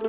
Hi,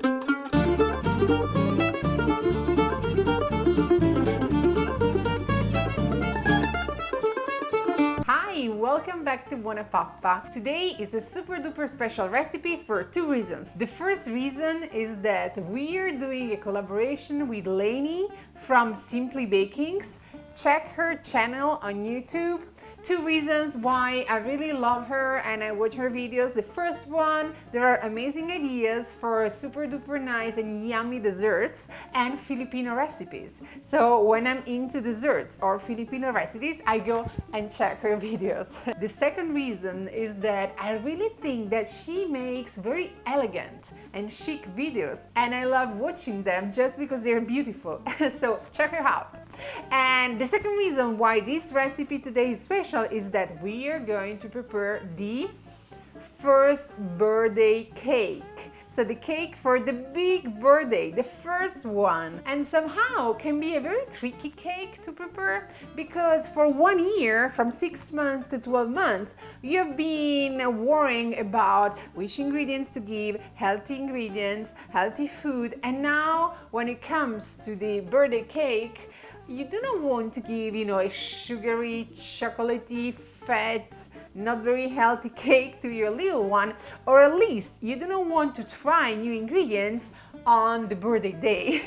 welcome back to BuonaPappa. Today is a super duper special recipe for two reasons. The first reason is that we are doing a collaboration with Lainey from Simply Bakings. Check her channel on YouTube. Two reasons why I really love her and I watch her videos. The first one, there are amazing ideas for super duper nice and yummy desserts and Filipino recipes. So when I'm into desserts or Filipino recipes, I go and check her videos. The second reason is that I really think that she makes very elegant and chic videos, and I love watching them just because they're beautiful. So check her out. And the second reason why this recipe today is special is that we are going to prepare the first birthday cake. So the cake for the big birthday, the first one. And somehow can be a very tricky cake to prepare because for 1 year, from 6 months to 12 months, you've been worrying about which ingredients to give, healthy ingredients, healthy food. And now when it comes to the birthday cake, you do not want to give, a sugary, chocolatey, fat, not very healthy cake to your little one, or at least you do not want to try new ingredients on the birthday day.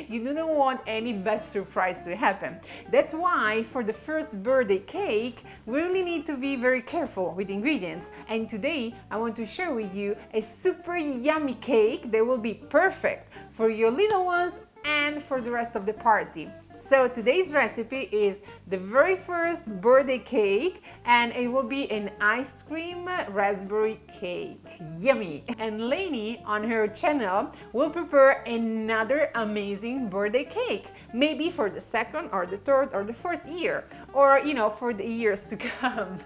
You do not want any bad surprise to happen. That's why for the first birthday cake, we really need to be very careful with ingredients. And today I want to share with you a super yummy cake that will be perfect for your little ones and for the rest of the party. So today's recipe is the very first birthday cake, and it will be an ice cream raspberry cake. Yummy! And Lainey on her channel will prepare another amazing birthday cake, maybe for the second or the third or the fourth year, or for the years to come.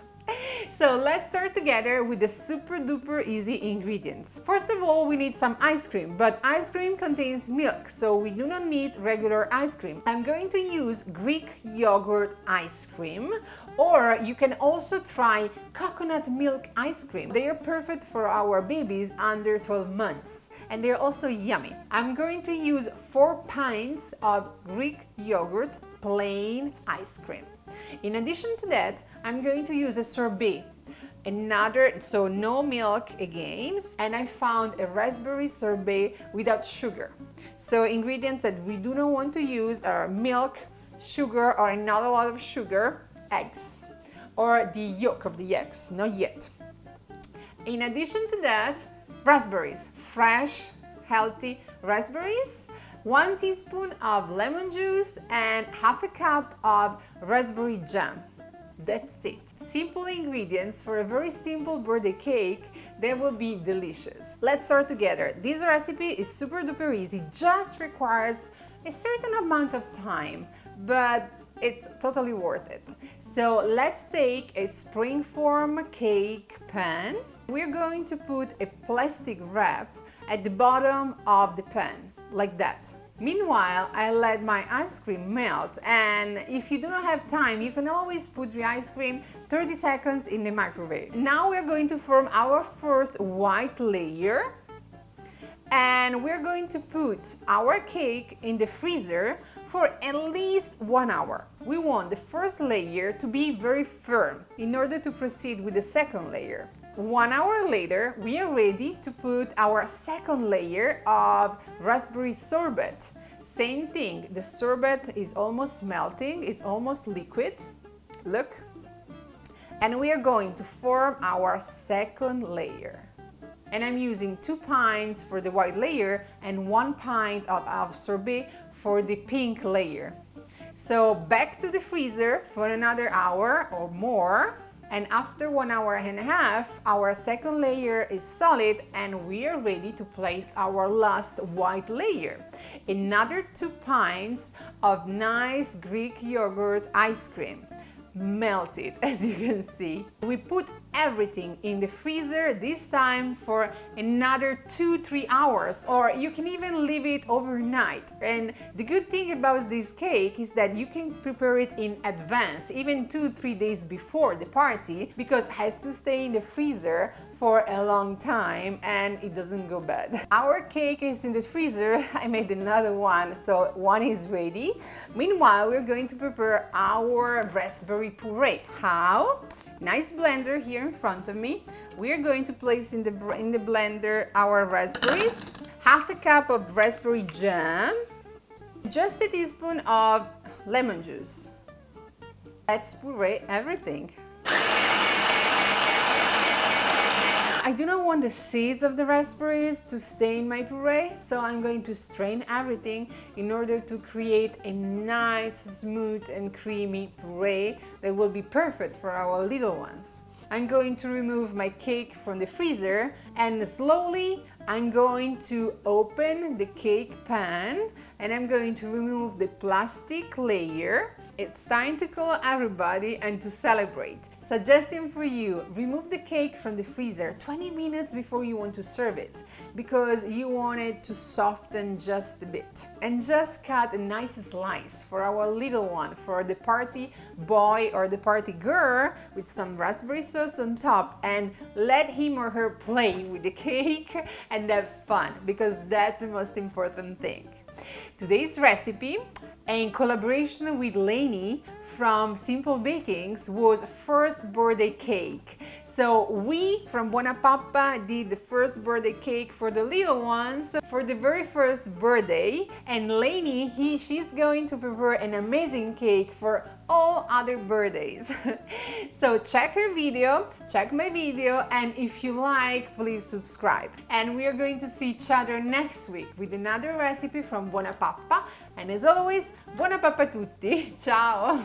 So let's start together with the super duper easy ingredients. First of all, we need some ice cream, but ice cream contains milk, so we do not need regular ice cream. I'm going to use Greek yogurt ice cream, or you can also try coconut milk ice cream. They are perfect for our babies under 12 months, and they're also yummy. I'm going to use 4 pints of Greek yogurt plain ice cream. In addition to that, I'm going to use a sorbet, so no milk again, and I found a raspberry sorbet without sugar. So ingredients that we do not want to use are milk, sugar or not a lot of sugar, eggs, or the yolk of the eggs, not yet. In addition to that, raspberries, fresh, healthy raspberries, 1 teaspoon of lemon juice and half a cup of raspberry jam. That's it. Simple ingredients for a very simple birthday cake that will be delicious. Let's start together. This recipe is super duper easy, just requires a certain amount of time, but it's totally worth it. So let's take a springform cake pan. We're going to put a plastic wrap at the bottom of the pan, like that. Meanwhile, I let my ice cream melt, and if you do not have time, you can always put the ice cream 30 seconds in the microwave. Now we're going to form our first white layer, and we're going to put our cake in the freezer for at least 1 hour. We want the first layer to be very firm in order to proceed with the second layer. 1 hour later, we are ready to put our second layer of raspberry sorbet. Same thing, the sorbet is almost melting, it's almost liquid. Look. And we are going to form our second layer. And I'm using 2 pints for the white layer and 1 pint of sorbet for the pink layer. So back to the freezer for another hour or more. And after 1 hour and a half, our second layer is solid and we are ready to place our last white layer. Another 2 pints of nice Greek yogurt ice cream. Melted, as you can see. We put everything in the freezer, this time for another 2-3 hours, or you can even leave it overnight. And the good thing about this cake is that you can prepare it in advance, even 2-3 days before the party, because it has to stay in the freezer for a long time and it doesn't go bad. Our cake is in the freezer. I made another one, so one is ready. Meanwhile, we're going to prepare our raspberry puree. How? Nice blender here in front of me. We are going to place in the blender our raspberries, half a cup of raspberry jam, just a teaspoon of lemon juice. Let's puree everything. I do not want the seeds of the raspberries to stay in my puree, so I'm going to strain everything in order to create a nice, smooth and creamy puree that will be perfect for our little ones. I'm going to remove my cake from the freezer and slowly I'm going to open the cake pan and I'm going to remove the plastic layer. It's time to call everybody and to celebrate. Suggestion for you, remove the cake from the freezer 20 minutes before you want to serve it, because you want it to soften just a bit. And just cut a nice slice for our little one, for the party boy or the party girl, with some raspberry sauce on top, and let him or her play with the cake and have fun, because that's the most important thing. Today's recipe, in collaboration with Lainey from Simple Bakings, was first birthday cake. So we from BuonaPappa did the first birthday cake for the little ones for the very first birthday, and Lainey, she's going to prepare an amazing cake for all other birthdays. So check her video, check my video, and if you like, please subscribe. And we are going to see each other next week with another recipe from BuonaPappa. And as always, buona pappa a tutti! Ciao!